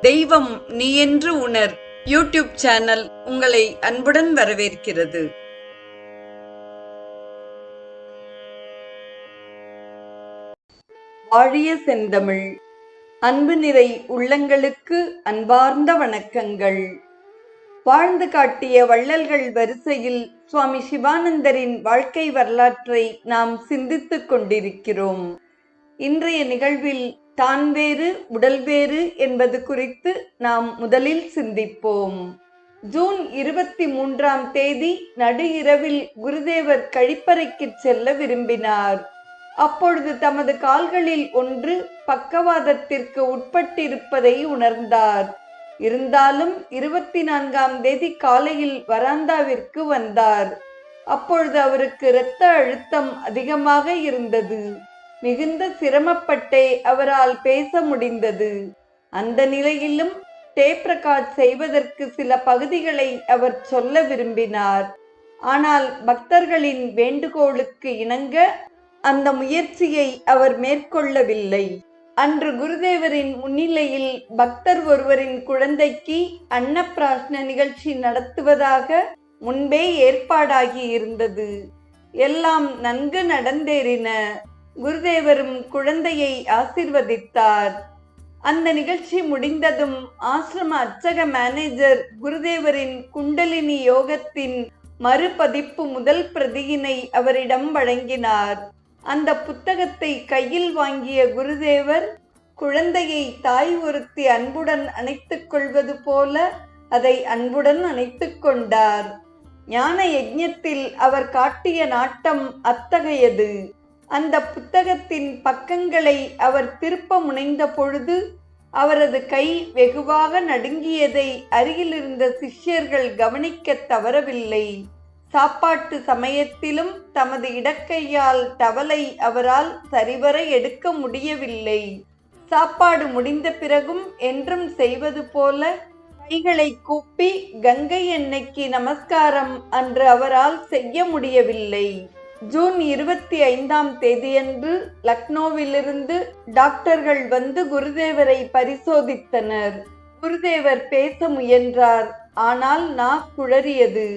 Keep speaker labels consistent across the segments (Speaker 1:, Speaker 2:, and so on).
Speaker 1: தெய்வம் நீ என்று உணர் யூடியூப் சேனல் உங்களை அன்புடன் வரவேற்கிறது. வாழிய செந்தமிழ். அன்பு நிறை உள்ளங்களுக்கு அன்பார்ந்த வணக்கங்கள். வாழ்ந்து காட்டிய வள்ளல்கள் வரிசையில் சுவாமி சிவானந்தரின் வாழ்க்கை வரலாற்றை நாம் சிந்தித்துக் கொண்டிருக்கிறோம். இன்றைய நிகழ்வில் தான் வேறு உடல் வேறு என்பது குறித்து நாம் முதலில் சிந்திப்போம். ஜூன் 23ஆம் தேதி நடு இரவில் குருதேவர் கழிப்பறைக்கு செல்ல விரும்பினார். அப்பொழுது தமது கால்களில் ஒன்று பக்கவாதத்திற்கு உட்பட்டிருப்பதை உணர்ந்தார். இருந்தாலும் 24ஆம் தேதி காலையில் வராந்தாவிற்கு வந்தார். அப்பொழுது அவருக்கு இரத்த அழுத்தம் அதிகமாக இருந்தது. மிகுந்த சிரமப்பட்டே அவரால் பேச முடிந்தது. அந்த நிலையிலும் டேப் ரெக்கார்ட் செய்வதற்கு சில பகுதிகளை அவர் சொல்ல விரும்பினார். ஆனால் பக்தர்களின் வேண்டுகோளுக்கு இணங்க அந்த முயற்சியை அவர் மேற்கொள்ளவில்லை. அன்று குருதேவரின் முன்னிலையில் பக்தர் ஒருவரின் குழந்தைக்கு அன்னப்பிராசன நிகழ்ச்சி நடத்துவதாக முன்பே ஏற்பாடாகி இருந்தது. எல்லாம் நன்கு நடந்தேறின. குருதேவரும் குழந்தையை ஆசிர்வதித்தார். அந்த நிகழ்ச்சி முடிந்ததும் ஆசிரம அர்ச்சக மேனேஜர் குருதேவரின் குண்டலினி யோகத்தின் மறுபதிப்பு முதல் பிரதியினை அவரிடம் வழங்கினார். அந்த புத்தகத்தை கையில் வாங்கிய குருதேவர் குழந்தையை தாய் ஒருத்தி அன்புடன் அணைத்துக் கொள்வது போல அதை அன்புடன் அணைத்துக் கொண்டார். ஞான யஜ்ஞத்தில் அவர் காட்டிய நாட்டம் அத்தகையது. அந்த புத்தகத்தின் பக்கங்களை அவர் திருப்ப முனைந்த பொழுது அவரது கை வெகுவாக நடுங்கியதை அருகிலிருந்த சிஷ்யர்கள் கவனிக்க தவறவில்லை. சாப்பாட்டு சமயத்திலும் தமது இடக்கையால் டவலை அவரால் சரிவர எடுக்க முடியவில்லை. சாப்பாடு முடிந்த பிறகும் என்றும் செய்வது போல கைகளை கூப்பி கங்கை எண்ணெய்க்கு நமஸ்காரம் அன்று அவரால் செய்ய முடியவில்லை. ஜூன் 25ஆம் தேதியன்று லக்னோவிலிருந்து டாக்டர்கள் வந்து குருதேவரை பரிசோதித்தனர். குருதேவர் பேச முயன்றார். ஆனால் குழறியது.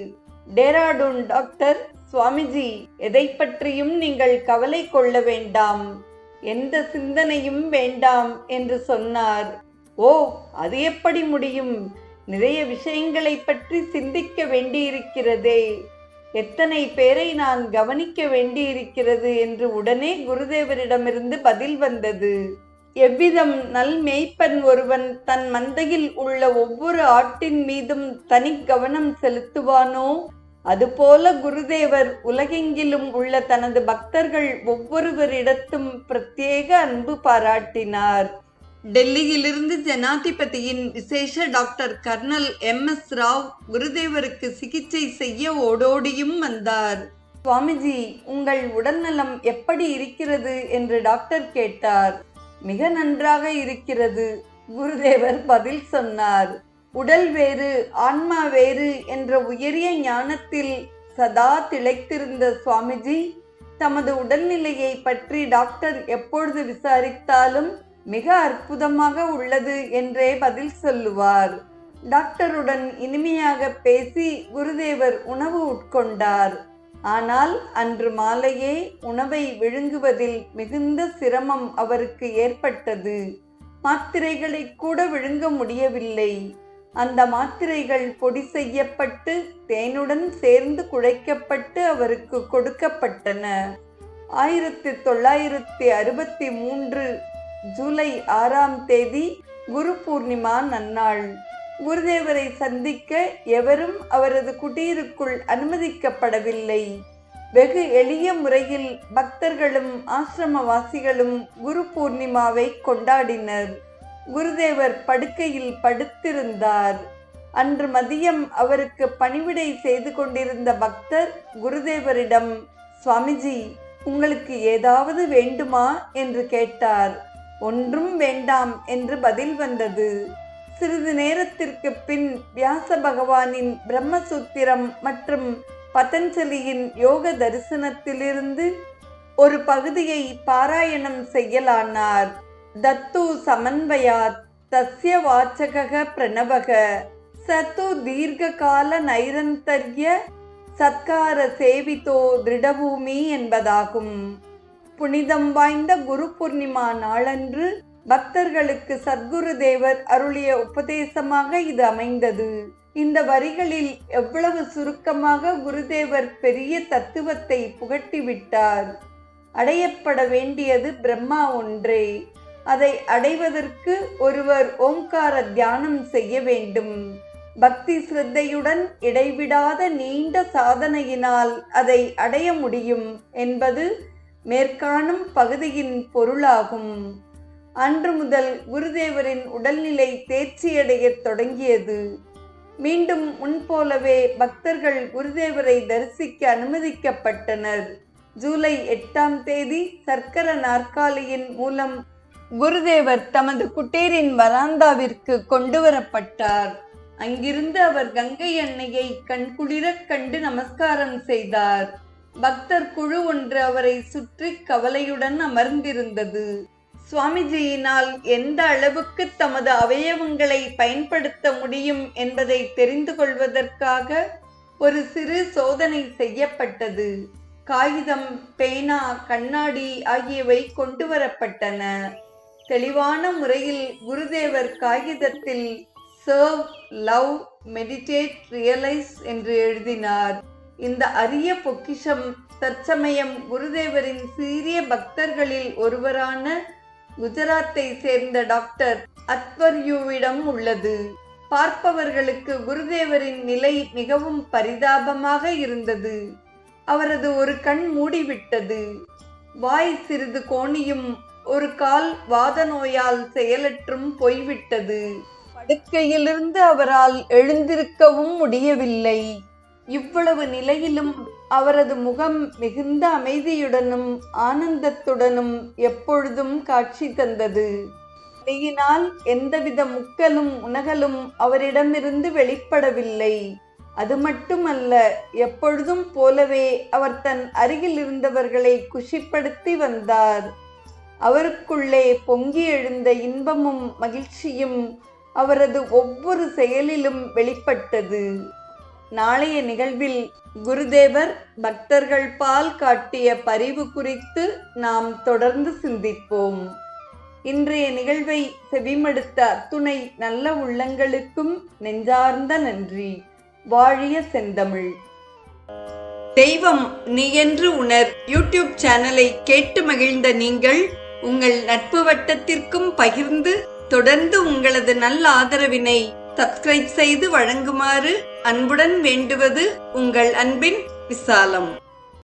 Speaker 1: டேராடூன் டாக்டர், சுவாமிஜி, எதை பற்றியும் நீங்கள் கவலை கொள்ள வேண்டாம், எந்த சிந்தனையும் வேண்டாம் என்று சொன்னார். ஓ, அது எப்படி முடியும்? நிறைய விஷயங்களை பற்றி சிந்திக்க வேண்டியிருக்கிறதே, எத்தனை பேரை நான் கவனிக்க வேண்டியிருக்கிறது என்று உடனே குருதேவரிடமிருந்து பதில் வந்தது. எவ்விதம் நல் மேய்ப்பன் ஒருவன் தன் மந்தையில் உள்ள ஒவ்வொரு ஆட்டின் மீதும் தனி கவனம் செலுத்துவானோ அதுபோல குருதேவர் உலகெங்கிலும் உள்ள தனது பக்தர்கள் ஒவ்வொருவரிடத்தும் பிரத்யேக அன்பு பாராட்டினார். டெல்லியிலிருந்து ஜனாதிபதியின் விசேஷ டாக்டர் கர்னல் MS ராவ் குருதேவருக்கு சிகிச்சை செய்ய ஓடோடியும் வந்தார். சுவாமிஜி, உங்கள் உடல்நலம் எப்படி இருக்கிறது என்று டாக்டர் கேட்டார். மிக நன்றாக இருக்கிறது, குருதேவர் பதில் சொன்னார். உடல் வேறு ஆன்மா வேறு என்ற உயரிய ஞானத்தில் சதா திளைத்திருந்த சுவாமிஜி தமது உடல்நிலையை பற்றி டாக்டர் எப்பொழுது விசாரித்தாலும் மிக அற்புதமாக உள்ளது என்றே பதில் சொல்லுவார். டாக்டருடன் இனிமையாக பேசி குருதேவர் உணவு உட்கொண்டார். ஆனால் அன்று மாலையே உணவை விழுங்குவதில் மிகுந்த சிரமம் அவருக்கு ஏற்பட்டது. மாத்திரைகளை கூட விழுங்க முடியவில்லை. அந்த மாத்திரைகள் பொடி செய்யப்பட்டு தேனுடன் சேர்ந்து குழைக்கப்பட்டு அவருக்கு கொடுக்கப்பட்டன. 1963 ஜூலை 6ஆம் தேதி குரு பூர்ணிமா நன்னாள். குருதேவரை சந்திக்க எவரும் அவரது குடியிருக்குள் அனுமதிக்கப்படவில்லை. வெகு எளிய முறையில் பக்தர்களும் ஆசிரமவாசிகளும் குரு பூர்ணிமாவை கொண்டாடினர். குருதேவர் படுக்கையில் படுத்திருந்தார். அன்று மதியம் அவருக்கு பணிவிடை செய்து கொண்டிருந்த பக்தர் குருதேவரிடம், சுவாமிஜி, உங்களுக்கு ஏதாவது வேண்டுமா என்று கேட்டார். ஒன்றும் வேண்டாம் என்று பதில் வந்தது. சிறிது நேரத்திற்கு பின் வியாச பகவானின் பிரம்மசூத்திரம் மற்றும் பதஞ்சலியின் யோக தரிசனத்திலிருந்து ஒரு பகுதியை பாராயணம் செய்யலானார். தத்து சமன்வயாத் தஸ்ய வாச்சக பிரணவக சத்து தீர்க்கால நைரந்தர்ய சத்கார சேவிதோ திருடபூமி என்பதாகும். புனிதம் வாய்ந்த குரு பூர்ணிமா நாளன்று பக்தர்களுக்கு சத்குரு தேவர் அருளிய உபதேசமாக இது அமைந்தது. இந்த வரிகளில் எவ்வளவு சுருக்கமாக குருதேவர் பெரிய தத்துவத்தை புகட்டிவிட்டார். அடையப்பட வேண்டியது பிரம்மா ஒன்றே. அதை அடைவதற்கு ஒருவர் ஓம்கார தியானம் செய்ய வேண்டும். பக்தி சிரத்தையுடன் இடைவிடாத நீண்ட சாதனையினால் அதை அடைய முடியும் என்பது மேற்காணும் பகுதியின் பொருளாகும். அன்று முதல் குருதேவரின் உடல்நிலை தேர்ச்சியடைய தொடங்கியது. மீண்டும் முன்போலவே பக்தர்கள் குருதேவரை தரிசிக்க அனுமதிக்கப்பட்டனர். ஜூலை 8ஆம் தேதி சர்க்கர நாற்காலியின் மூலம் குருதேவர் தமது குட்டீரின் வராந்தாவிற்கு கொண்டு வரப்பட்டார். அங்கிருந்து அவர் கங்கை அன்னையை கண்குளிரக் கண்டு நமஸ்காரம் செய்தார். பக்தர் குழு ஒன்று அவரை சுற்றி கவலையுடன் அமர்ந்திருந்தது. சுவாமிஜியினால் எந்த அளவுக்கு தமது அவயவங்களை பயன்படுத்த முடியும் என்பதை தெரிந்து கொள்வதற்காக ஒரு சிறு சோதனை செய்யப்பட்டது. காகிதம், பேனா, கண்ணாடி ஆகியவை கொண்டு வரப்பட்டன. தெளிவான முறையில் குருதேவர் காகிதத்தில் சர்வ், லவ், மெடிடேட், ரியலைஸ் என்று எழுதினார். இந்த அரிய பொக்கிஷம் தற்சமயம் குருதேவரின் சீரிய பக்தர்களில் ஒருவரான குஜராத்தை சேர்ந்த டாக்டர் அத்வர்யூவிடம் உள்ளது. பார்ப்பவர்களுக்கு குருதேவரின் நிலை மிகவும் பரிதாபமாக இருந்தது. அவரது ஒரு கண் மூடிவிட்டது, வாய் சிறிது கோணியும் ஒரு கால் வாத நோயால் செயலற்றும் போய்விட்டது. படுக்கையிலிருந்து அவரால் எழுந்திருக்கவும் முடியவில்லை. இவ்வளவு நிலையிலும் அவரது முகம் மிகுந்த அமைதியுடனும் ஆனந்தத்துடனும் எப்பொழுதும் காட்சி தந்தது. நெய்யினால் எந்தவித முக்கலும் உணகலும் அவரிடமிருந்து வெளிப்படவில்லை. அது மட்டுமல்ல, எப்பொழுதும் போலவே அவர் தன் அருகில் இருந்தவர்களை குஷிப்படுத்தி வந்தார். அவருக்குள்ளே பொங்கி எழுந்த இன்பமும் மகிழ்ச்சியும் அவரது ஒவ்வொரு செயலிலும் வெளிப்பட்டது. நாளைய நிகழ்வில் குருதேவர் பக்தர்கள் பால் காட்டிய பரிவு குறித்து நாம் தொடர்ந்து சிந்திப்போம். இன்றைய நிகழ்வை செவிமடுத்த அத்துணை நல்ல உள்ளங்களுக்கும் நெஞ்சார்ந்த நன்றி. வாழிய செந்தமிழ். தெய்வம் நீ என்று உணர் யூடியூப் சேனலை கேட்டு மகிழ்ந்த நீங்கள் உங்கள் நட்பு வட்டத்திற்கும் பகிர்ந்து தொடர்ந்து உங்களது நல்ல ஆதரவினை சப்ஸ்கிரைப் செய்து வழங்குமாறு அன்புடன் வேண்டுவது உங்கள் அன்பின் விசாலம்.